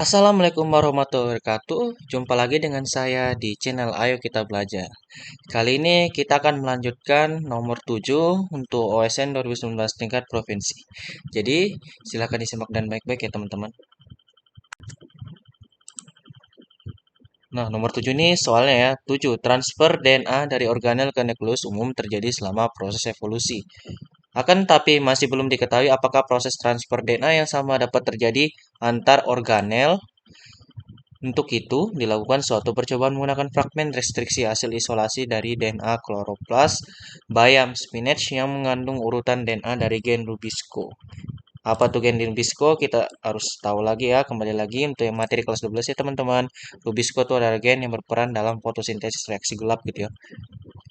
Assalamualaikum warahmatullahi wabarakatuh. Jumpa lagi dengan saya di channel Ayo Kita Belajar. Kali ini kita akan melanjutkan nomor 7 untuk OSN 2019 tingkat provinsi. Jadi, silakan disimak dan baik-baik ya teman-teman. Nah, nomor 7 ini soalnya ya. 7. Transfer DNA dari organel ke nukleus umum terjadi selama proses evolusi. Akan tetapi masih belum diketahui apakah proses transfer DNA yang sama dapat terjadi antar organel. Untuk itu, dilakukan suatu percobaan menggunakan fragmen restriksi hasil isolasi dari DNA kloroplas bayam spinach yang mengandung urutan DNA dari gen Rubisco. Apa tuh gen Rubisco? Kita harus tahu lagi ya, kembali lagi untuk yang materi kelas 12 ya teman-teman. Rubisco itu adalah gen yang berperan dalam fotosintesis reaksi gelap gitu ya.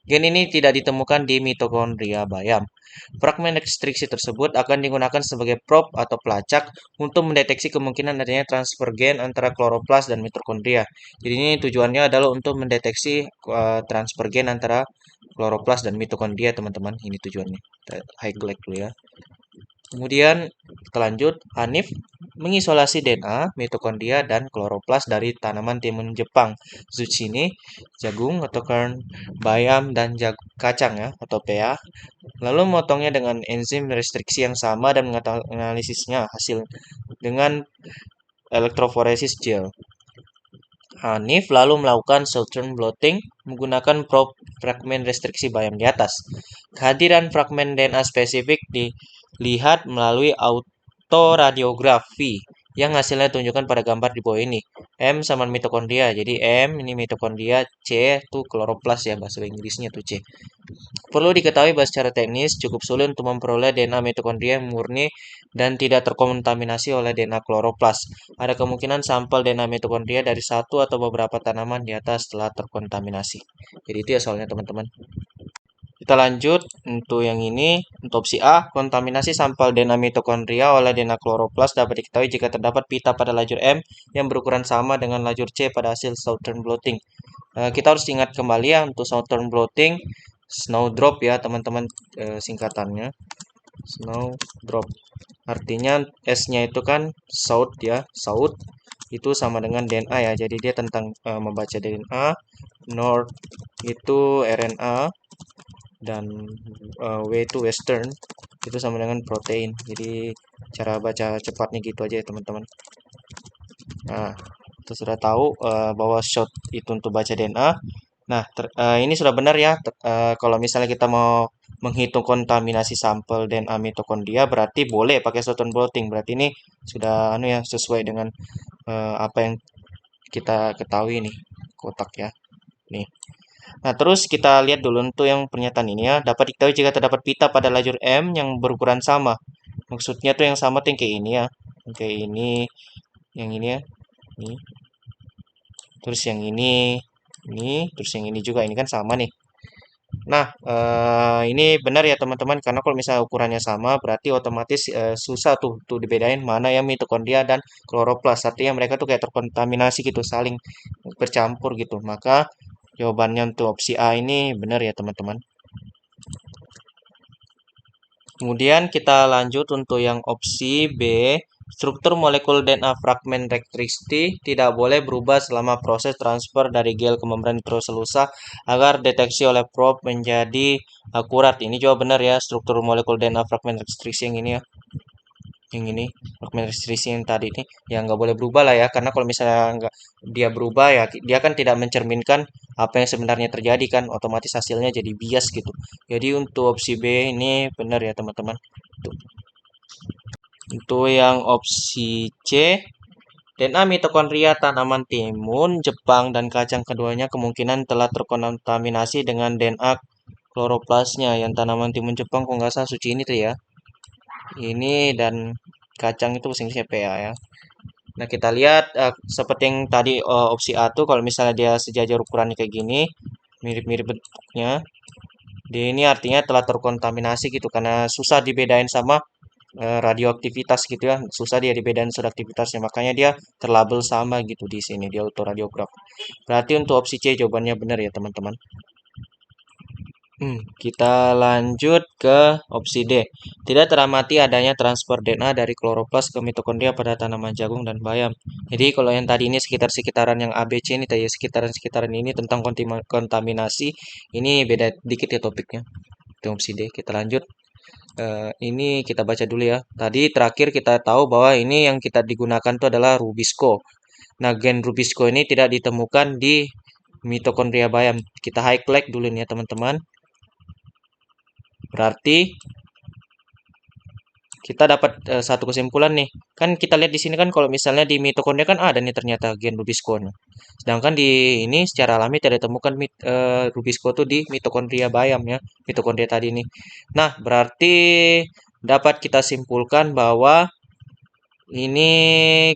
Gen ini tidak ditemukan di mitokondria bayam. Fragmen restriksi tersebut akan digunakan sebagai probe atau pelacak untuk mendeteksi kemungkinan adanya transfer gen antara kloroplas dan mitokondria. Jadi ini tujuannya adalah untuk mendeteksi transfer gen antara kloroplas dan mitokondria, teman-teman. Ini tujuannya. Kita highlight dulu ya. Kemudian kita lanjut, Hanif mengisolasi DNA, mitokondria, dan kloroplas dari tanaman timun Jepang, zucchini, jagung atau kern, bayam, dan kacang ya, atau pea. Lalu memotongnya dengan enzim restriksi yang sama dan menganalisisnya hasil dengan elektroforesis gel. Hanif lalu melakukan Southern blotting menggunakan probe fragmen restriksi bayam di atas. Kehadiran fragmen DNA spesifik dilihat melalui autoradiografi yang hasilnya tunjukkan pada gambar di bawah ini. M sama mitokondria. Jadi M ini mitokondria, C itu kloroplas ya, bahasa Inggrisnya tuh C. Perlu diketahui bahwa secara teknis cukup sulit untuk memperoleh DNA mitokondria yang murni dan tidak terkontaminasi oleh DNA kloroplas. Ada kemungkinan sampel DNA mitokondria dari satu atau beberapa tanaman di atas telah terkontaminasi. Jadi itu ya soalnya teman-teman. Kita lanjut untuk yang ini. Untuk opsi A, kontaminasi sampel DNA mitokondria oleh DNA kloroplas dapat diketahui jika terdapat pita pada lajur M yang berukuran sama dengan lajur C pada hasil Southern blotting. Kita harus ingat kembali ya untuk Southern blotting, snowdrop ya teman-teman, singkatannya. Snowdrop. Artinya S-nya itu kan south ya, south itu sama dengan DNA ya. Jadi dia tentang membaca DNA. North itu RNA dan W itu western itu sama dengan protein. Jadi cara baca cepatnya gitu aja ya teman-teman. Nah, kita sudah tahu bahwa short itu untuk baca DNA. Nah, ini sudah benar ya. Kalau misalnya kita mau menghitung kontaminasi sampel DNA mitokondria, berarti boleh pakai Southern blotting. Berarti ini sudah anu ya, sesuai dengan apa yang kita ketahui nih, kotak ya. Nih. Nah, terus kita lihat dulu untuk yang pernyataan ini ya. Dapat diketahui jika terdapat pita pada lajur M yang berukuran sama. Maksudnya tuh yang sama tuh yang kayak ini ya. Yang kayak ini, yang ini ya. Ini. Terus yang ini, terus yang ini juga. Ini kan sama nih. Nah, ini benar ya teman-teman, karena kalau misalnya ukurannya sama, berarti otomatis susah tuh dibedain mana yang mitokondria dan kloroplas. Artinya mereka tuh kayak terkontaminasi gitu, saling bercampur gitu. Maka jawabannya untuk opsi A ini benar ya teman-teman. Kemudian kita lanjut untuk yang opsi B. Struktur molekul DNA fragmen restriksi tidak boleh berubah selama proses transfer dari gel ke membran nitroselusa agar deteksi oleh probe menjadi akurat. Ini juga benar ya, struktur molekul DNA fragmen restriksi yang ini ya. Yang ini, fragmen restriksi yang tadi ini, yang nggak boleh berubah lah ya, karena kalau misalnya nggak dia berubah ya, dia kan tidak mencerminkan apa yang sebenarnya terjadi kan, otomatis hasilnya jadi bias gitu. Jadi untuk opsi B ini benar ya teman-teman. Untuk yang opsi C, DNA mitokondria tanaman timun, Jepang, dan kacang keduanya kemungkinan telah terkontaminasi dengan DNA kloroplasnya. Yang tanaman timun Jepang kok nggak salah suci ini tuh ya. Ini dan kacang itu bahasa Inggrisnya PA ya. Nah, kita lihat seperti yang tadi opsi A tuh kalau misalnya dia sejajar ukurannya kayak gini, mirip-mirip bentuknya. Dia ini artinya telah terkontaminasi gitu karena susah dibedain sama radioaktivitas gitu ya, susah dia dibedain radioaktivitasnya, makanya dia terlabel sama gitu di sini dia autoradiograf. Berarti untuk opsi C jawabannya benar ya teman-teman. Kita lanjut ke opsi D. Tidak teramati adanya transfer DNA dari kloroplas ke mitokondria pada tanaman jagung dan bayam. Jadi kalau yang tadi ini sekitar-sekitaran yang ABC ini tadi sekitaran-sekitaran ini tentang kontaminasi, ini beda dikit ya topiknya. Itu opsi D. Kita lanjut. Ini kita baca dulu ya. Tadi terakhir kita tahu bahwa ini yang kita digunakan itu adalah Rubisco. Nah, gen Rubisco ini tidak ditemukan di mitokondria bayam. Kita highlight dulu nih ya teman-teman. Berarti kita dapat satu kesimpulan nih. Kan kita lihat di sini kan kalau misalnya di mitokondria kan ada nih ternyata gen Rubisco. Sedangkan di ini secara alami tidak ditemukan Rubisco tuh di mitokondria bayam ya, mitokondria tadi nih. Nah, berarti dapat kita simpulkan bahwa ini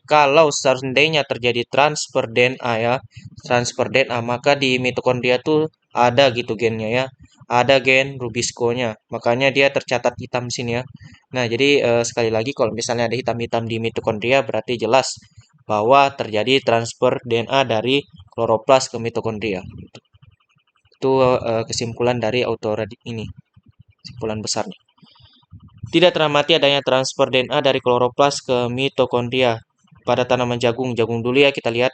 kalau seandainya terjadi transfer DNA ya, transfer DNA, maka di mitokondria tuh ada gitu gennya ya. Ada gen Rubisco-nya. Makanya dia tercatat hitam sini ya. Nah, jadi sekali lagi kalau misalnya ada hitam-hitam di mitokondria berarti jelas bahwa terjadi transfer DNA dari kloroplas ke mitokondria. Itu kesimpulan dari autor ini. Kesimpulan besarnya. Tidak teramati adanya transfer DNA dari kloroplas ke mitokondria pada tanaman jagung. Jagung dulu ya kita lihat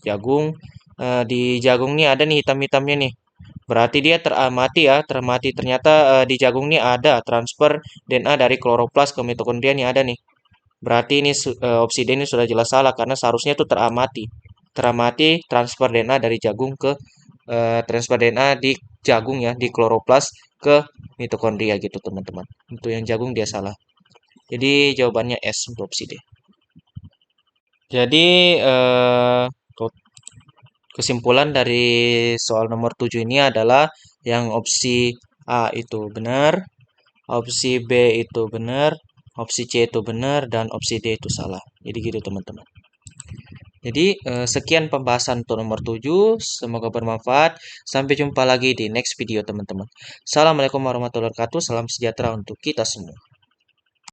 jagung. Di jagung nih ada nih hitam-hitamnya nih. Berarti dia teramati ya, teramati ternyata di jagung nih ada transfer DNA dari kloroplas ke mitokondria nih ada nih. Berarti ini opsi D ini sudah jelas salah karena seharusnya itu teramati. Teramati transfer DNA dari jagung ke transfer DNA di jagung ya, di kloroplas ke mitokondria gitu teman-teman. Untuk yang jagung dia salah. Jadi jawabannya S untuk opsi D. Jadi kesimpulan dari soal nomor 7 ini adalah yang opsi A itu benar, opsi B itu benar, opsi C itu benar, dan opsi D itu salah. Jadi gitu teman-teman. Jadi sekian pembahasan untuk nomor 7. Semoga bermanfaat. Sampai jumpa lagi di next video teman-teman. Assalamualaikum warahmatullahi wabarakatuh. Salam sejahtera untuk kita semua.